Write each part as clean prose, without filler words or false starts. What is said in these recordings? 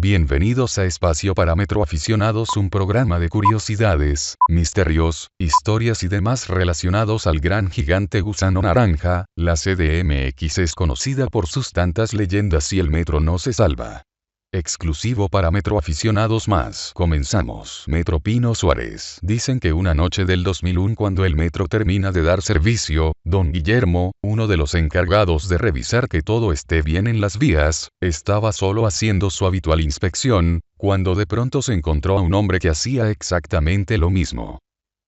Bienvenidos a Espacio para Metroaficionados, un programa de curiosidades, misterios, historias y demás relacionados al gran gigante gusano naranja. La CDMX es conocida por sus tantas leyendas y el metro no se salva. Exclusivo para metroaficionados más. Comenzamos. Metro Pino Suárez. Dicen que una noche del 2001, cuando el metro termina de dar servicio, don Guillermo, uno de los encargados de revisar que todo esté bien en las vías, estaba solo haciendo su habitual inspección, cuando de pronto se encontró a un hombre que hacía exactamente lo mismo.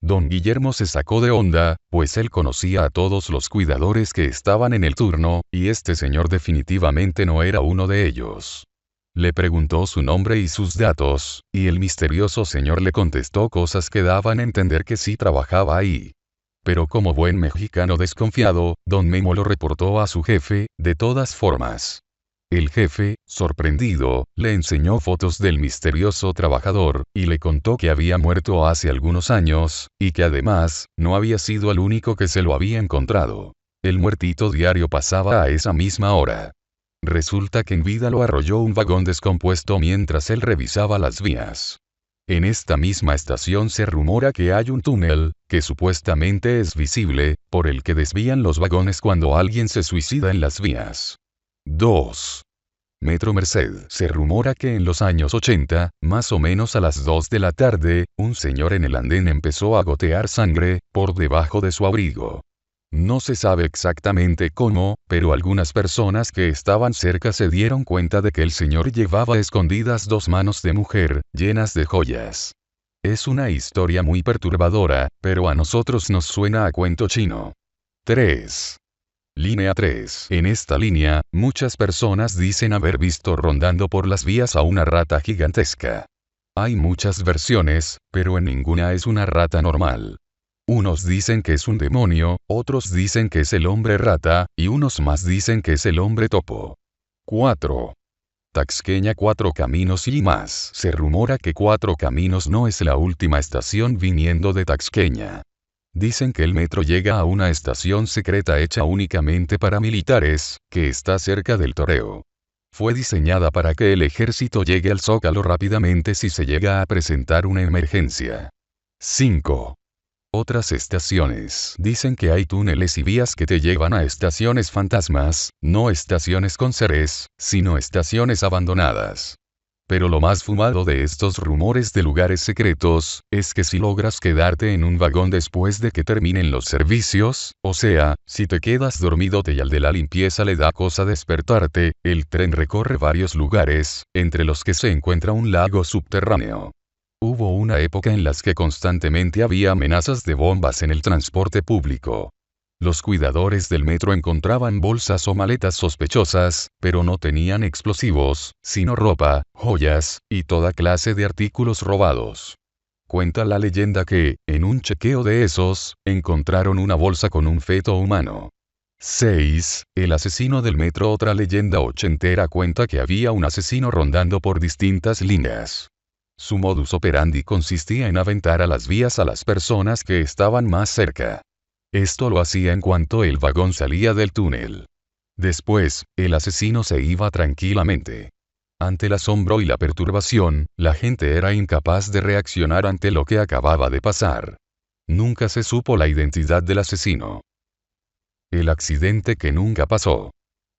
Don Guillermo se sacó de onda, pues él conocía a todos los cuidadores que estaban en el turno, y este señor definitivamente no era uno de ellos. Le preguntó su nombre y sus datos, y el misterioso señor le contestó cosas que daban a entender que sí trabajaba ahí. Pero como buen mexicano desconfiado, don Memo lo reportó a su jefe, de todas formas. El jefe, sorprendido, le enseñó fotos del misterioso trabajador, y le contó que había muerto hace algunos años, y que además, no había sido el único que se lo había encontrado. El muertito diario pasaba a esa misma hora. Resulta que en vida lo arrolló un vagón descompuesto mientras él revisaba las vías. En esta misma estación se rumora que hay un túnel, que supuestamente es visible, por el que desvían los vagones cuando alguien se suicida en las vías. 2. Metro Merced. Se rumora que en los años 80, más o menos a las 2 de la tarde, un señor en el andén empezó a gotear sangre, por debajo de su abrigo. No se sabe exactamente cómo, pero algunas personas que estaban cerca se dieron cuenta de que el señor llevaba escondidas 2 manos de mujer, llenas de joyas. Es una historia muy perturbadora, pero a nosotros nos suena a cuento chino. 3. Línea 3. En esta línea, muchas personas dicen haber visto rondando por las vías a una rata gigantesca. Hay muchas versiones, pero en ninguna es una rata normal. Unos dicen que es un demonio, otros dicen que es el hombre rata, y unos más dicen que es el hombre topo. 4. Taxqueña 4 Caminos y más. Se rumora que 4 Caminos no es la última estación viniendo de Taxqueña. Dicen que el metro llega a una estación secreta hecha únicamente para militares, que está cerca del Toreo. Fue diseñada para que el ejército llegue al Zócalo rápidamente si se llega a presentar una emergencia. 5. Otras estaciones. Dicen que hay túneles y vías que te llevan a estaciones fantasmas, no estaciones con seres, sino estaciones abandonadas. Pero lo más fumado de estos rumores de lugares secretos, es que si logras quedarte en un vagón después de que terminen los servicios, o sea, si te quedas dormido y al de la limpieza le da cosa despertarte, el tren recorre varios lugares, entre los que se encuentra un lago subterráneo. Hubo una época en las que constantemente había amenazas de bombas en el transporte público. Los cuidadores del metro encontraban bolsas o maletas sospechosas, pero no tenían explosivos, sino ropa, joyas, y toda clase de artículos robados. Cuenta la leyenda que, en un chequeo de esos, encontraron una bolsa con un feto humano. 6. El asesino del metro. Otra leyenda ochentera cuenta que había un asesino rondando por distintas líneas. Su modus operandi consistía en aventar a las vías a las personas que estaban más cerca. Esto lo hacía en cuanto el vagón salía del túnel. Después, el asesino se iba tranquilamente. Ante el asombro y la perturbación, la gente era incapaz de reaccionar ante lo que acababa de pasar. Nunca se supo la identidad del asesino. El accidente que nunca pasó.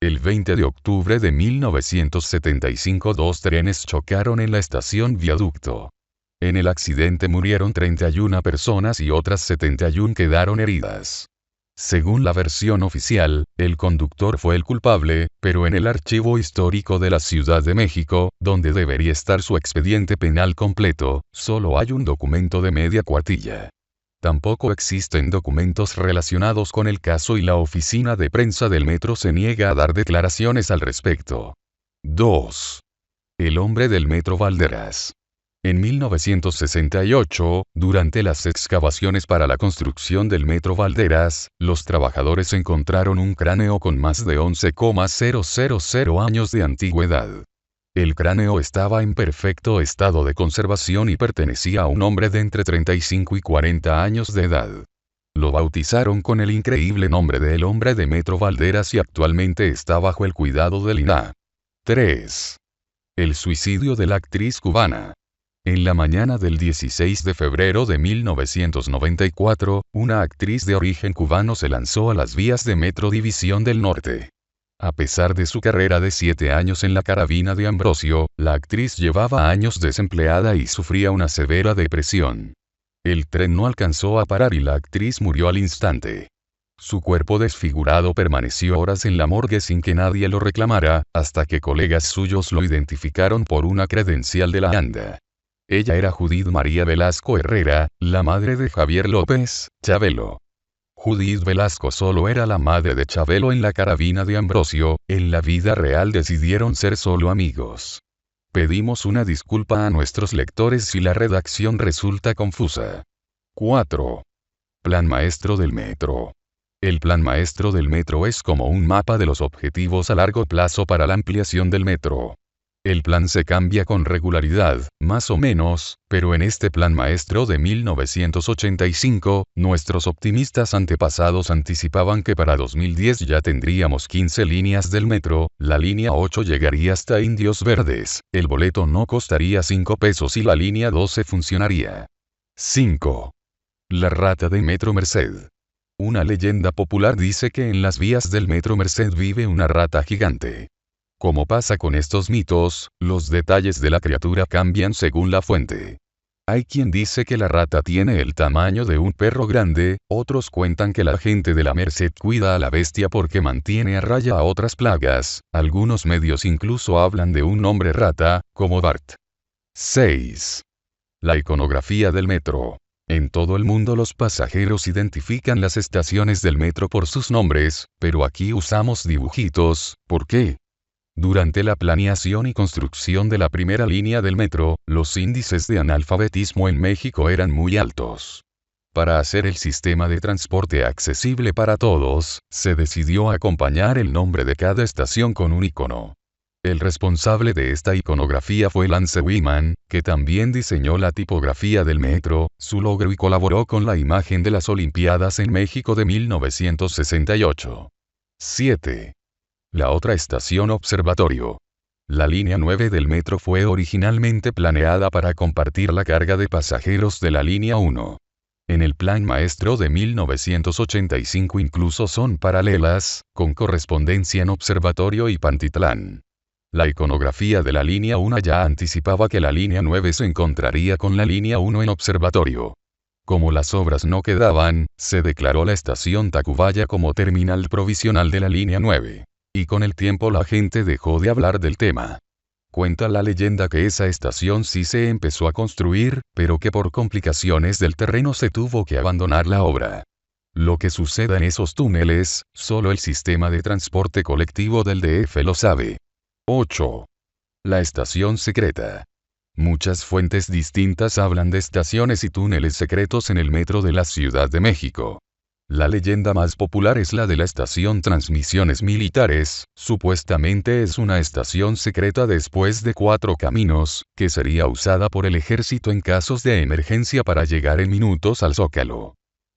El 20 de octubre de 1975 2 trenes chocaron en la estación Viaducto. En el accidente murieron 31 personas y otras 71 quedaron heridas. Según la versión oficial, el conductor fue el culpable, pero en el archivo histórico de la Ciudad de México, donde debería estar su expediente penal completo, solo hay un documento de media cuartilla. Tampoco existen documentos relacionados con el caso y la oficina de prensa del metro se niega a dar declaraciones al respecto. 2. El hombre del metro Valderas. En 1968, durante las excavaciones para la construcción del metro Valderas, los trabajadores encontraron un cráneo con más de 11,000 años de antigüedad. El cráneo estaba en perfecto estado de conservación y pertenecía a un hombre de entre 35 y 40 años de edad. Lo bautizaron con el increíble nombre de El Hombre de Metro Valderas y actualmente está bajo el cuidado del INAH. 3. El suicidio de la actriz cubana. En la mañana del 16 de febrero de 1994, una actriz de origen cubano se lanzó a las vías de Metro División del Norte. A pesar de su carrera de 7 años en la carabina de Ambrosio, la actriz llevaba años desempleada y sufría una severa depresión. El tren no alcanzó a parar y la actriz murió al instante. Su cuerpo desfigurado permaneció horas en la morgue sin que nadie lo reclamara, hasta que colegas suyos lo identificaron por una credencial de la ANDA. Ella era Judith María Velasco Herrera, la madre de Javier López, Chabelo. Judith Velasco solo era la madre de Chabelo en la carabina de Ambrosio, en la vida real decidieron ser solo amigos. Pedimos una disculpa a nuestros lectores si la redacción resulta confusa. 4. Plan maestro del metro. El plan maestro del metro es como un mapa de los objetivos a largo plazo para la ampliación del metro. El plan se cambia con regularidad, más o menos, pero en este plan maestro de 1985, nuestros optimistas antepasados anticipaban que para 2010 ya tendríamos 15 líneas del metro, la línea 8 llegaría hasta Indios Verdes, el boleto no costaría 5 pesos y la línea 12 funcionaría. 5. La rata de Metro Merced. Una leyenda popular dice que en las vías del Metro Merced vive una rata gigante. Como pasa con estos mitos, los detalles de la criatura cambian según la fuente. Hay quien dice que la rata tiene el tamaño de un perro grande, otros cuentan que la gente de la Merced cuida a la bestia porque mantiene a raya a otras plagas, algunos medios incluso hablan de un hombre rata, como Bart. 6. La iconografía del metro. En todo el mundo los pasajeros identifican las estaciones del metro por sus nombres, pero aquí usamos dibujitos, ¿por qué? Durante la planeación y construcción de la primera línea del metro, los índices de analfabetismo en México eran muy altos. Para hacer el sistema de transporte accesible para todos, se decidió acompañar el nombre de cada estación con un icono. El responsable de esta iconografía fue Lance Wyman, que también diseñó la tipografía del metro, su logro y colaboró con la imagen de las Olimpiadas en México de 1968. 7. La otra estación observatorio. La línea 9 del metro fue originalmente planeada para compartir la carga de pasajeros de la línea 1. En el plan maestro de 1985 incluso son paralelas, con correspondencia en Observatorio y Pantitlán. La iconografía de la línea 1 ya anticipaba que la línea 9 se encontraría con la línea 1 en Observatorio. Como las obras no quedaban, se declaró la estación Tacubaya como terminal provisional de la línea 9. Y con el tiempo la gente dejó de hablar del tema. Cuenta la leyenda que esa estación sí se empezó a construir, pero que por complicaciones del terreno se tuvo que abandonar la obra. Lo que suceda en esos túneles, solo el sistema de transporte colectivo del DF lo sabe. 8. La estación secreta. Muchas fuentes distintas hablan de estaciones y túneles secretos en el metro de la Ciudad de México. La leyenda más popular es la de la estación Transmisiones Militares, supuestamente es una estación secreta después de 4 caminos, que sería usada por el ejército en casos de emergencia para llegar en minutos al Zócalo.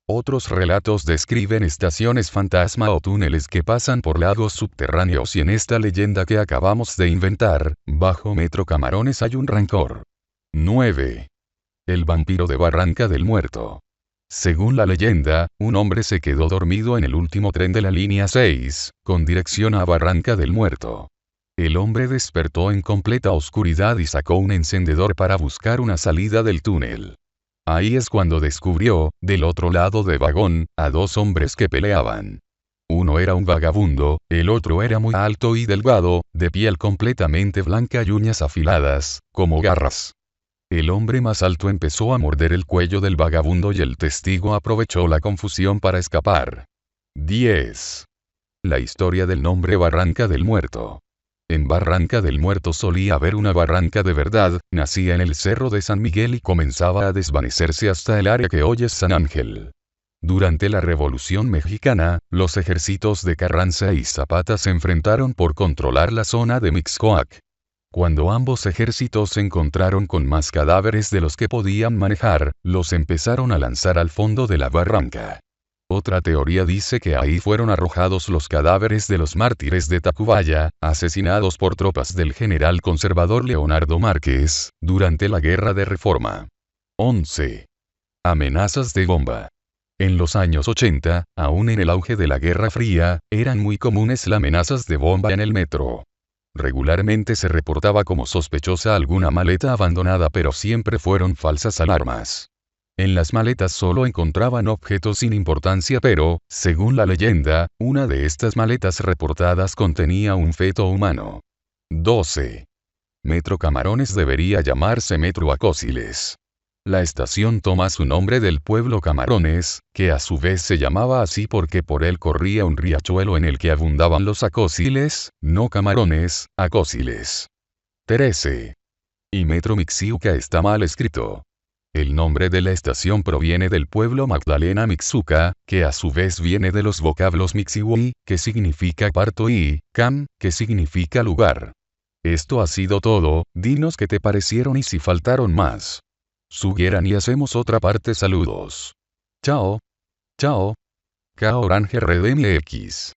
Otros relatos describen estaciones fantasma o túneles que pasan por lagos subterráneos y en esta leyenda que acabamos de inventar, bajo Metro Camarones hay un rencor. 9. El vampiro de Barranca del Muerto. Según la leyenda, un hombre se quedó dormido en el último tren de la línea 6, con dirección a Barranca del Muerto. El hombre despertó en completa oscuridad y sacó un encendedor para buscar una salida del túnel. Ahí es cuando descubrió, del otro lado del vagón, a 2 hombres que peleaban. Uno era un vagabundo, el otro era muy alto y delgado, de piel completamente blanca y uñas afiladas, como garras. El hombre más alto empezó a morder el cuello del vagabundo y el testigo aprovechó la confusión para escapar. 10. La historia del nombre Barranca del Muerto. En Barranca del Muerto solía haber una barranca de verdad, nacía en el cerro de San Miguel y comenzaba a desvanecerse hasta el área que hoy es San Ángel. Durante la Revolución Mexicana, los ejércitos de Carranza y Zapata se enfrentaron por controlar la zona de Mixcoac. Cuando ambos ejércitos se encontraron con más cadáveres de los que podían manejar, los empezaron a lanzar al fondo de la barranca. Otra teoría dice que ahí fueron arrojados los cadáveres de los mártires de Tacubaya, asesinados por tropas del general conservador Leonardo Márquez, durante la Guerra de Reforma. 11. Amenazas de bomba. En los años 80, aún en el auge de la Guerra Fría, eran muy comunes las amenazas de bomba en el metro. Regularmente se reportaba como sospechosa alguna maleta abandonada, pero siempre fueron falsas alarmas. En las maletas solo encontraban objetos sin importancia, pero, según la leyenda, una de estas maletas reportadas contenía un feto humano. 12. Metro Camarones debería llamarse Metro Acósiles. La estación toma su nombre del pueblo Camarones, que a su vez se llamaba así porque por él corría un riachuelo en el que abundaban los acósiles, no camarones, acósiles. 13. Y Metro Mixiuca está mal escrito. El nombre de la estación proviene del pueblo Magdalena Mixuca, que a su vez viene de los vocablos Mixihui, que significa parto, y Cam, que significa lugar. Esto ha sido todo, dinos qué te parecieron y si faltaron más. Sugieran y hacemos otra parte. Saludos. Chao. Chao. K Orange Red MX.